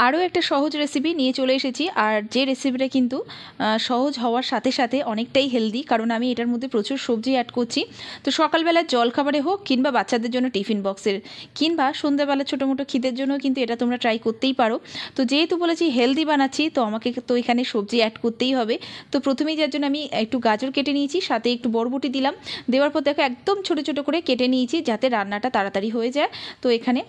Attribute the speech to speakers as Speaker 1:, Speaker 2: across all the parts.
Speaker 1: আরও একটা সহজ রেসিপি নিয়ে চলে এসেছি, আর যে রেসিপিটা কিন্তু সহজ হওয়ার সাথে সাথে অনেকটাই হেলদি, কারণ আমি এটার মধ্যে প্রচুর সবজি অ্যাড করছি। তো সকালবেলার জলখাবারে হোক, কিংবা বাচ্চাদের জন্য টিফিন বক্সের, কিংবা সন্ধ্যাবেলা ছোটো মোটো খিদের জন্য কিন্তু এটা তোমরা ট্রাই করতেই পারো। তো যেহেতু বলেছি হেলদি বানাচ্ছি, তো আমাকে তো এখানে সবজি অ্যাড করতেই হবে। তো প্রথমেই যার জন্য আমি একটু গাজর কেটে নিয়েছি, সাথে একটু বরবটি দিলাম। দেওয়ার পর দেখো একদম ছোটো ছোটো করে কেটে নিয়েছি, যাতে রান্নাটা তাড়াতাড়ি হয়ে যায়। তো এখানে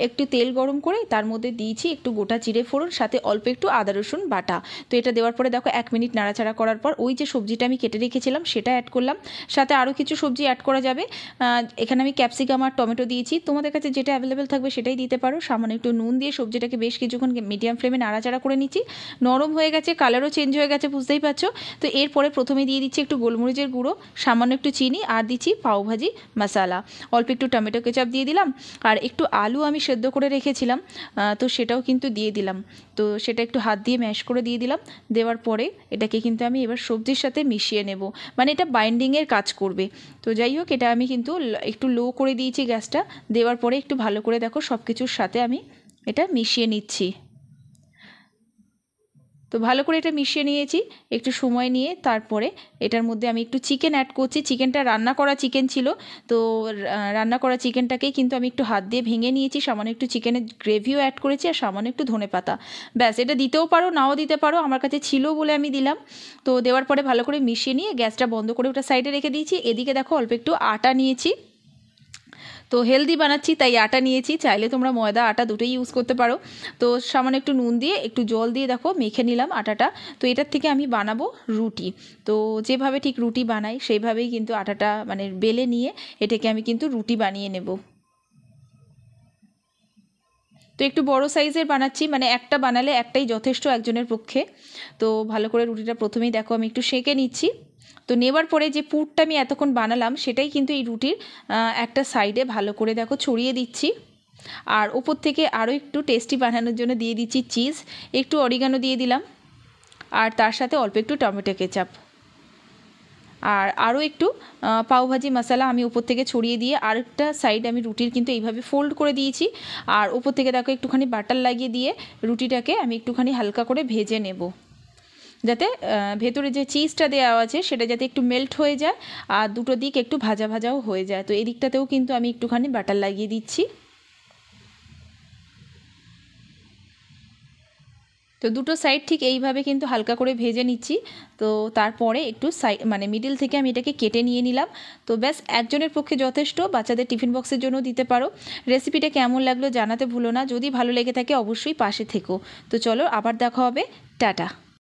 Speaker 1: একটু তেল গরম করে তার মধ্যে দিয়েছি একটু গোটা জিরে ফোড়ন, সাথে অল্প একটু আদা রসুন বাটা। তো এটা দেওয়ার পরে দেখো 1 মিনিট নাড়াচাড়া করার পর ওই যে সবজিটা আমি কেটে রেখেছিলাম সেটা অ্যাড করলাম। সাথে আরও কিছু সবজি অ্যাড করা যাবে। এখানে আমি ক্যাপসিকাম আর টমেটো দিয়েছি, তোমাদের কাছে যেটা অ্যাভেলেবেল থাকবে সেটাই দিতে পারো। সামান্য একটু নুন দিয়ে সবজিটাকে বেশ কিছুক্ষণ মিডিয়াম ফ্লেমে নাড়াচাড়া করে নিচ্ছি। নরম হয়ে গেছে, কালারও চেঞ্জ হয়ে গেছে, বুঝতেই পারছো। তো এরপরে প্রথমে দিয়ে দিচ্ছি একটু গোলমরিচের গুঁড়ো, সামান্য একটু চিনি, আর দিচ্ছি পাওভাজি মশলা, অল্প একটু টমেটো কেচাপ দিয়ে দিলাম। আর একটু আলু আমি সেদ্ধ করে রেখেছিলাম, তো সেটাও কিন্তু দিয়ে দিলাম। তো সেটা একটু হাত দিয়ে ম্যাশ করে দিয়ে দিলাম। দেওয়ার পরে এটাকে কিন্তু আমি এবার সবজির সাথে মিশিয়ে নেব, মানে এটা বাইন্ডিংয়ের কাজ করবে। তো যাই হোক, এটা আমি কিন্তু একটু লো করে দিয়েছি গ্যাসটা। দেওয়ার পরে একটু ভালো করে দেখো সব কিছুর সাথে আমি এটা মিশিয়ে নিচ্ছি। তো ভালো করে এটা মিশিয়ে নিয়েছি একটু সময় নিয়ে। তারপরে এটার মধ্যে আমি একটু চিকেন অ্যাড করছি। চিকেনটা রান্না করা চিকেন ছিল, তো রান্না করা চিকেনটাকেই কিন্তু আমি একটু হাত দিয়ে ভেঙে নিয়েছি। সামান্য একটু চিকেনের গ্রেভিও অ্যাড করেছি, আর সামান্য একটু ধনেপাতা। ব্যাস, এটা দিতেও পারো, নাও দিতে পারো, আমার কাছে ছিল বলে আমি দিলাম। তো দেওয়ার পরে ভালো করে মিশিয়ে নিয়ে গ্যাসটা বন্ধ করে ওটা সাইডে রেখে দিয়েছি। এদিকে দেখো অল্প একটু আটা নিয়েছি, তো হেলদি বানাচ্ছি তাই আটা নিয়েছি, চাইলে তোমরা ময়দা আটা দুটোই ইউজ করতে পারো। তো সামান্য একটু নুন দিয়ে একটু জল দিয়ে দেখো মেখে নিলাম আটাটা। তো এটার থেকে আমি বানাবো রুটি। তো যেভাবে ঠিক রুটি বানাই সেইভাবেই কিন্তু আটাটা মানে বেলে নিয়ে এটাকে আমি কিন্তু রুটি বানিয়ে নেব। তো একটু বড় সাইজের বানাচ্ছি, মানে একটা বানালে একটাই যথেষ্ট একজনের পক্ষে। তো ভালো করে রুটিটা প্রথমেই দেখো আমি একটু সেঁকে নিচ্ছি। তো নেবার পরে যে পুরটা আমি এতক্ষণ বানালাম সেটাই কিন্তু এই রুটির একটা সাইডে ভালো করে দেখো ছড়িয়ে দিচ্ছি। আর ওপর থেকে আরও একটু টেস্টি বানানোর জন্য দিয়ে দিচ্ছি চিজ, একটু অরিগানো দিয়ে দিলাম, আর তার সাথে অল্প একটু টমেটো কেচাপ, আর আরও একটু পাওভাজি মশলা আমি উপর থেকে ছড়িয়ে দিয়ে আরেকটা সাইড আমি রুটির কিন্তু এইভাবে ফোল্ড করে দিয়েছি। আর উপর থেকে দেখো একটুখানি বাটার লাগিয়ে দিয়ে রুটিটাকে আমি একটুখানি হালকা করে ভেজে নেব, যাতে ভেতরে যে চিজটা দেওয়া আছে সেটা যাতে একটু মেল্ট হয়ে যায়, আর দুটো দিক একটু ভাজা ভাজাও হয়ে যায়। তো এই দিকটাতেও কিন্তু আমি একটুখানি বাটার লাগিয়ে দিচ্ছি। তো দুটো সাইড ঠিক এইভাবে কিন্তু হালকা করে ভেজে নিচ্ছি। তো তারপরে একটু মানে মিডিল থেকে আমি এটাকে কেটে নিয়ে নিলাম। তো ব্যাস, একজনের পক্ষে যথেষ্ট, বাচ্চাদের টিফিন বক্সের জন্য দিতে পারো। রেসিপিটা কেমন লাগলো জানাতে ভুলো না, যদি ভালো লেগে থাকে অবশ্যই পাশে থেকো। তো চলো, আবার দেখা হবে, টাটা।